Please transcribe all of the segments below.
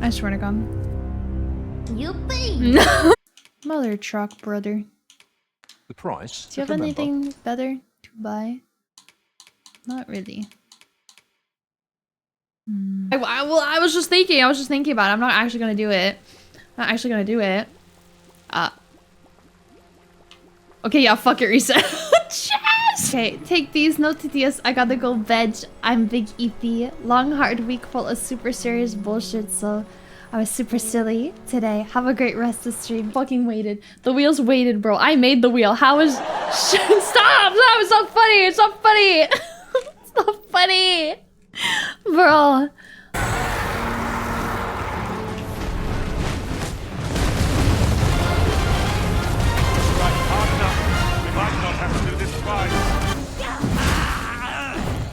I swear to God. Yippee! No. Mother truck, brother. The price? Do you have anything better to buy? Not really. I was just thinking about it. I'm not actually gonna do it. Okay, yeah, fuck it, reset. Yes! Okay, take these, no TTS, I gotta go veg. I'm big EP. Long, hard week full of super serious bullshit, so I was super silly today. Have a great rest of the stream. Fucking waited. The wheels waited, bro. I made the wheel. How is... Stop! It's not funny! It's not funny! It's not funny! Bro.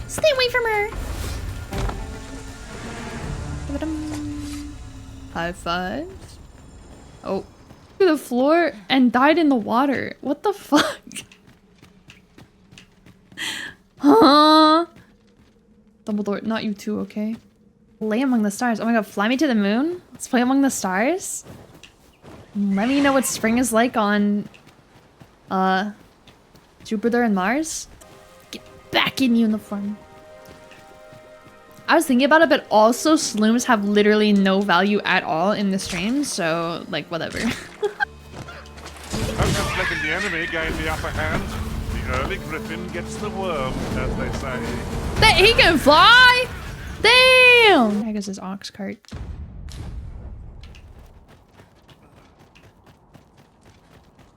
Stay away from her! High fives. Oh. To the floor and died in the water. What the fuck? Huh? Dumbledore, not you too, okay? Play Among the Stars. Oh my god, fly me to the moon? Let's play Among the Stars? Let me know what spring is like on... Jupiter and Mars? Get back in uniform. I was thinking about it, but also slooms have literally no value at all in the stream, so, like, whatever. Don't just letting the enemy gain the upper hand. The early griffin gets the worm, as they say. He can fly? Damn! I guess this ox cart.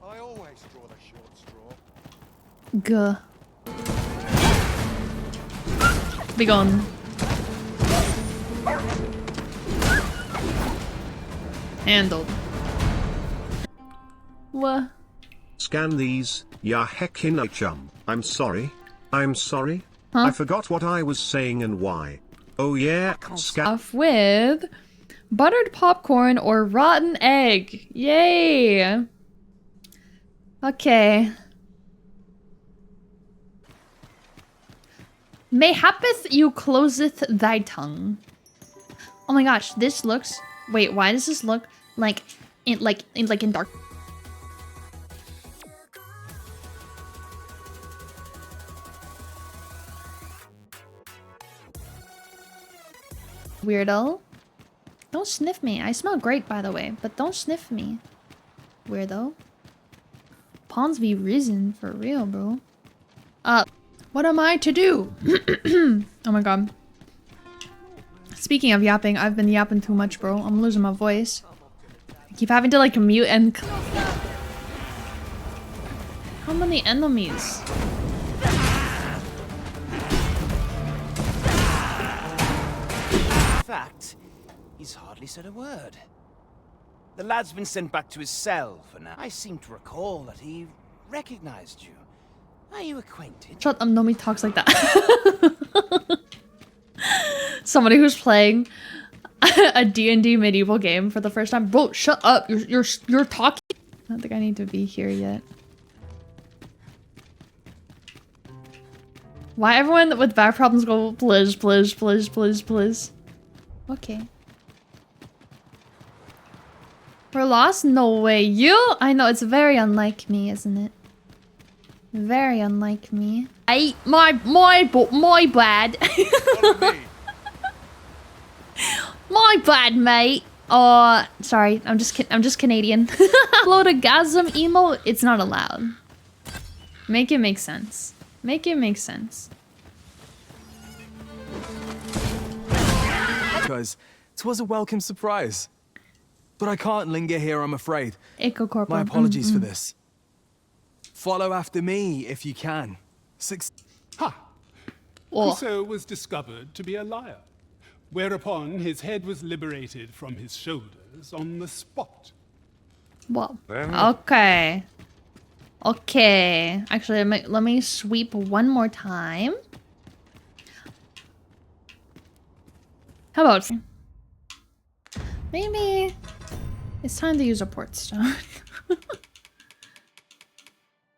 I always draw the short straw. Gah. Be gone. Handled. What? Scan these, ya heckin' chum. I'm sorry. I'm sorry. Huh? I forgot what I was saying and why. Oh yeah, scan. Off with buttered popcorn or rotten egg. Yay. Okay. Mayhappeth you closeth thy tongue. Oh my gosh, this looks... Wait, why does this look like in dark? Weirdo. Don't sniff me. I smell great, by the way, but don't sniff me. Weirdo. Pawns be risen for real, bro. What am I to do? Oh my god. Speaking of yapping, I've been yapping too much, bro. I'm losing my voice. I keep having to like mute and... How many enemies? In fact, he's hardly said a word. The lad's been sent back to his cell for now. I seem to recall that he recognized you. Are you acquainted? Shut up, nobody talks like that. Somebody who's playing a D&D medieval game for the first time. Bro, shut up. You're talking. I don't think I need to be here yet. Why everyone with back problems go please, please, please, please, please. Okay. We're lost? No way. You? I know, it's very unlike me, isn't it? Very unlike me. My bad. My bad, mate. Oh, sorry. I'm just Canadian. Upload a gasm emote. It's not allowed. Make it make sense. Make it make sense. Because 'twas a welcome surprise. But I can't linger here, I'm afraid. Echo Corporal. My apologies for this. Follow after me if you can. Ha! Oh. Crusoe was discovered to be a liar, whereupon his head was liberated from his shoulders on the spot. Well, okay. Okay. Actually, let me sweep one more time. How about... Maybe... It's time to use a port stone.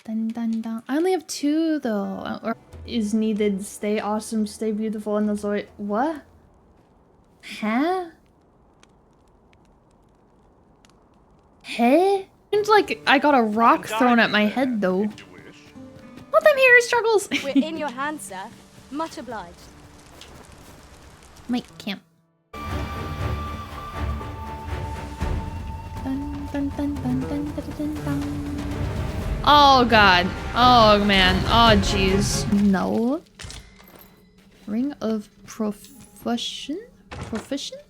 Dun, dun, dun. I only have 2 though. Or is needed. Stay awesome, stay beautiful, and the Zoid. What? Huh? Hey? Seems like I got a rock thrown at my head though. If you wish. What them here struggles? We're in your hands, sir. Much obliged. Might camp. Dun, dun, dun, dun, dun, dun, dun, dun. Oh god. Oh man. Oh jeez. No. Ring of Proficient? Proficient?